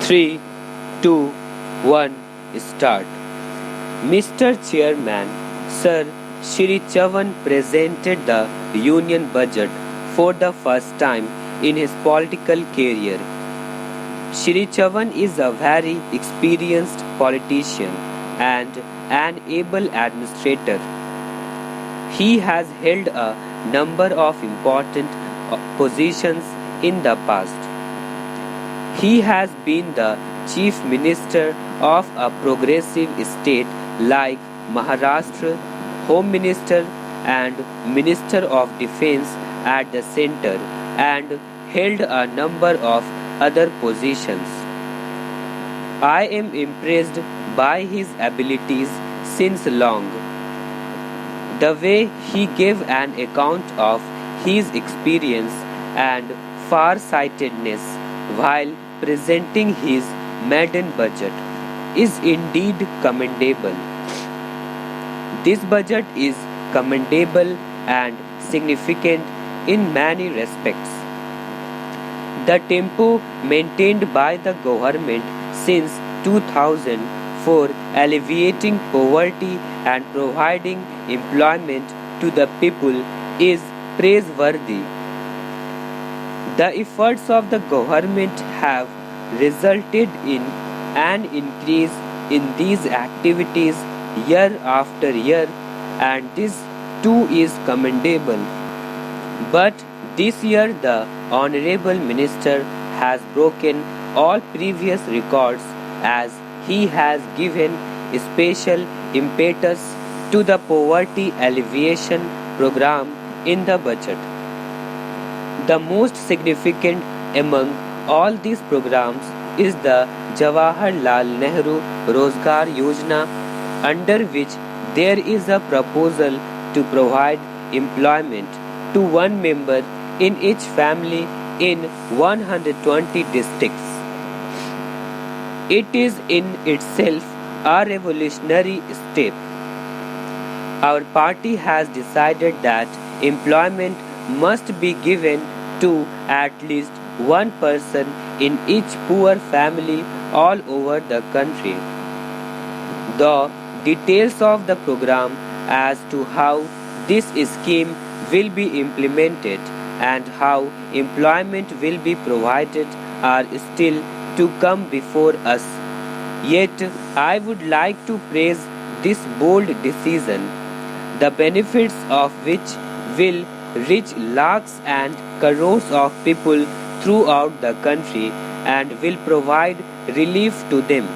3, 2, 1, start. Mr. Chairman, Sir Shri Chavan presented the Union Budget for the first time in his political career. Shri Chavan is a very experienced politician and an able administrator. He has held a number of important positions in the past. He has been the Chief Minister of a progressive state like Maharashtra, Home Minister and Minister of Defense at the center and held a number of other positions. I am impressed by his abilities since long. The way he gave an account of his experience and far-sightedness while presenting his maiden budget is indeed commendable. This budget is commendable and significant in many respects. The tempo maintained by the government since 2000 for alleviating poverty and providing employment to the people is praiseworthy. The efforts of the government have resulted in an increase in these activities year after year, and this too is commendable. But this year the Honorable Minister has broken all previous records as he has given special impetus to the poverty alleviation program in the budget. The most significant among all these programs is the Jawaharlal Nehru Rozgar Yojana, under which there is a proposal to provide employment to one member in each family in 120 districts. It is in itself a revolutionary step. Our party has decided that employment must be given to at least one person in each poor family all over the country. The details of the program as to how this scheme will be implemented and how employment will be provided are still to come before us. Yet I would like to praise this bold decision, the benefits of which will reach lakhs and crores of people throughout the country and will provide relief to them.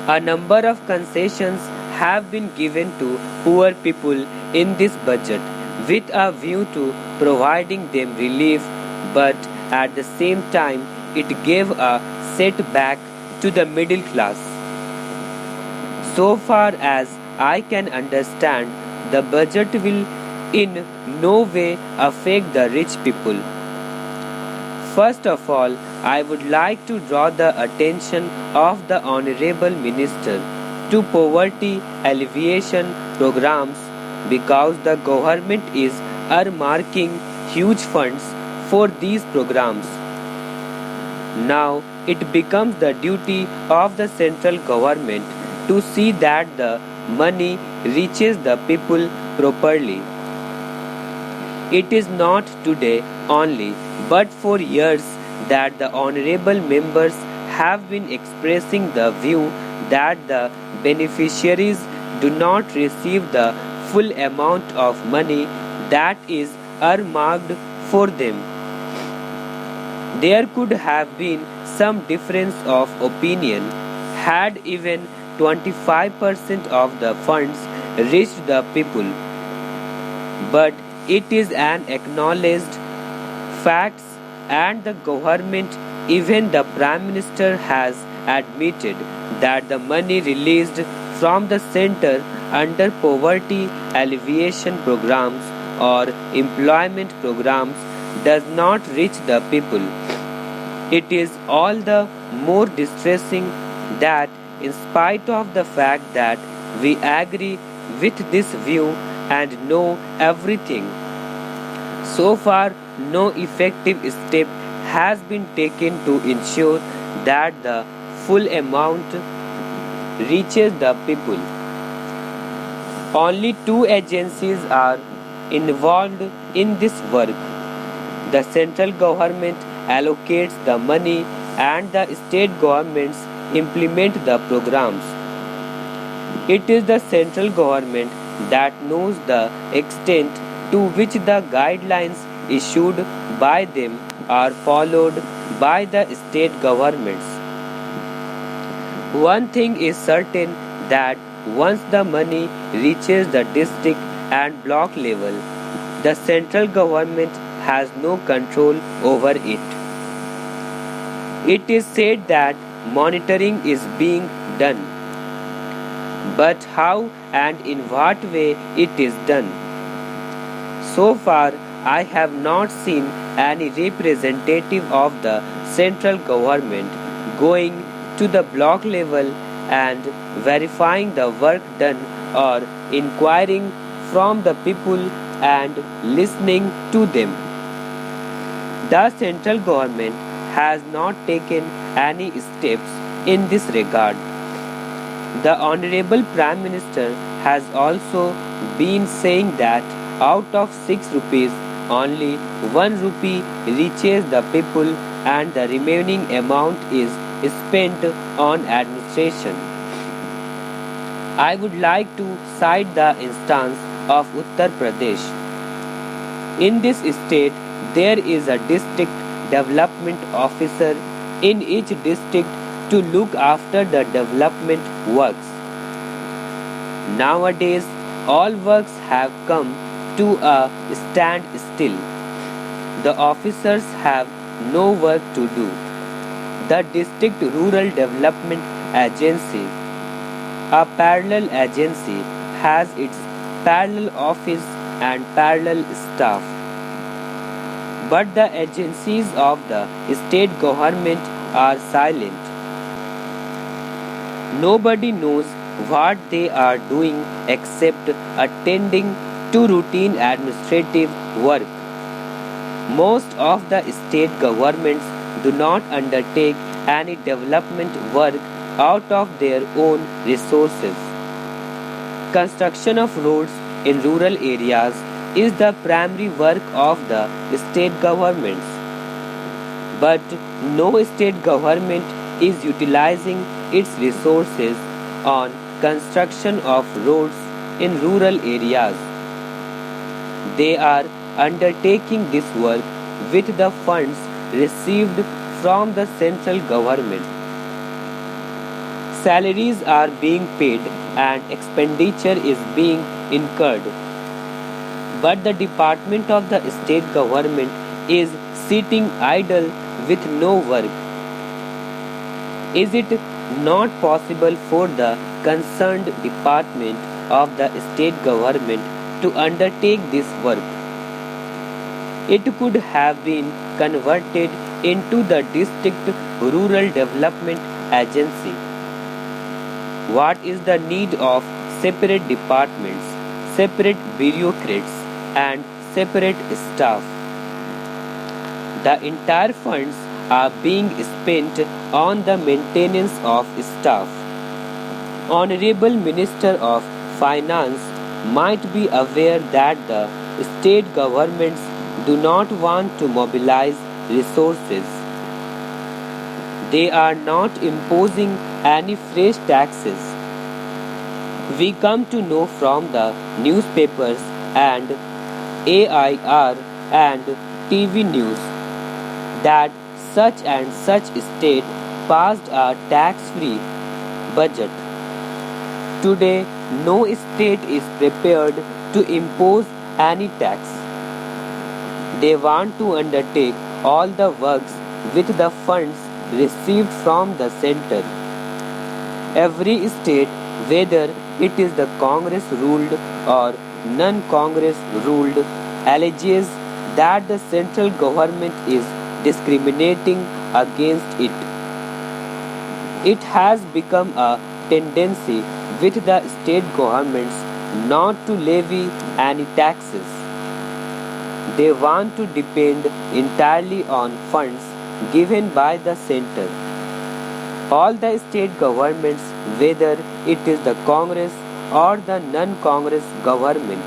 A number of concessions have been given to poor people in this budget with a view to providing them relief, but at the same time it gave a setback to the middle class. So far as I can understand, the budget will in no way affect the rich people. First of all, I would like to draw the attention of the Honorable Minister to poverty alleviation programs because the government is earmarking huge funds for these programs. Now it becomes the duty of the central government to see that the money reaches the people properly. It is not today only, but for years that the honorable members have been expressing the view that the beneficiaries do not receive the full amount of money that is earmarked for them. There could have been some difference of opinion had even 25% of the funds reached the people. But it is an acknowledged fact, and the government, even the Prime Minister, has admitted that the money released from the center under poverty alleviation programs or employment programs does not reach the people. It is all the more distressing that, in spite of the fact that we agree with this view and know everything, so far no effective step has been taken to ensure that the full amount reaches the people. Only two agencies are involved in this work. The central government allocates the money and the state governments implement the programs. It is the central government that knows the extent to which the guidelines issued by them are followed by the state governments. One thing is certain that once the money reaches the district and block level, the central government has no control over it. It is said that monitoring is being done, but how and in what way it is done? So far, I have not seen any representative of the central government going to the block level and verifying the work done or inquiring from the people and listening to them. The central government has not taken any steps in this regard. The Honorable Prime Minister has also been saying that out of 6 rupees, only 1 rupee reaches the people and the remaining amount is spent on administration. I would like to cite the instance of Uttar Pradesh. In this state, there is a district development officer in each district to look after the development works. Nowadays, all works have come to a standstill. The officers have no work to do. The District Rural Development Agency, a parallel agency, has its parallel office and parallel staff. But the agencies of the state government are silent. Nobody knows what they are doing except attending to routine administrative work. Most of the state governments do not undertake any development work out of their own resources. Construction of roads in rural areas is the primary work of the state governments. But no state government is utilizing its resources on construction of roads in rural areas. They are undertaking this work with the funds received from the central government. Salaries are being paid and expenditure is being incurred. But the department of the state government is sitting idle with no work. Is it not possible for the concerned department of the state government to undertake this work? It could have been converted into the District Rural Development Agency. What is the need of separate departments, separate bureaucrats, and separate staff? The entire funds are being spent on the maintenance of staff. Honorable Minister of Finance might be aware that the state governments do not want to mobilize resources. They are not imposing any fresh taxes. We come to know from the newspapers and AIR and TV news that such and such state passed a tax-free budget. Today, no state is prepared to impose any tax. They want to undertake all the works with the funds received from the center. Every state, whether it is the Congress ruled or non-Congress ruled, alleges that the central government is discriminating against it. It has become a tendency with the state governments not to levy any taxes. They want to depend entirely on funds given by the center. All the state governments, whether it is the Congress or the non-Congress government,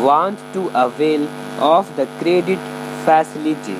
want to avail of the credit facility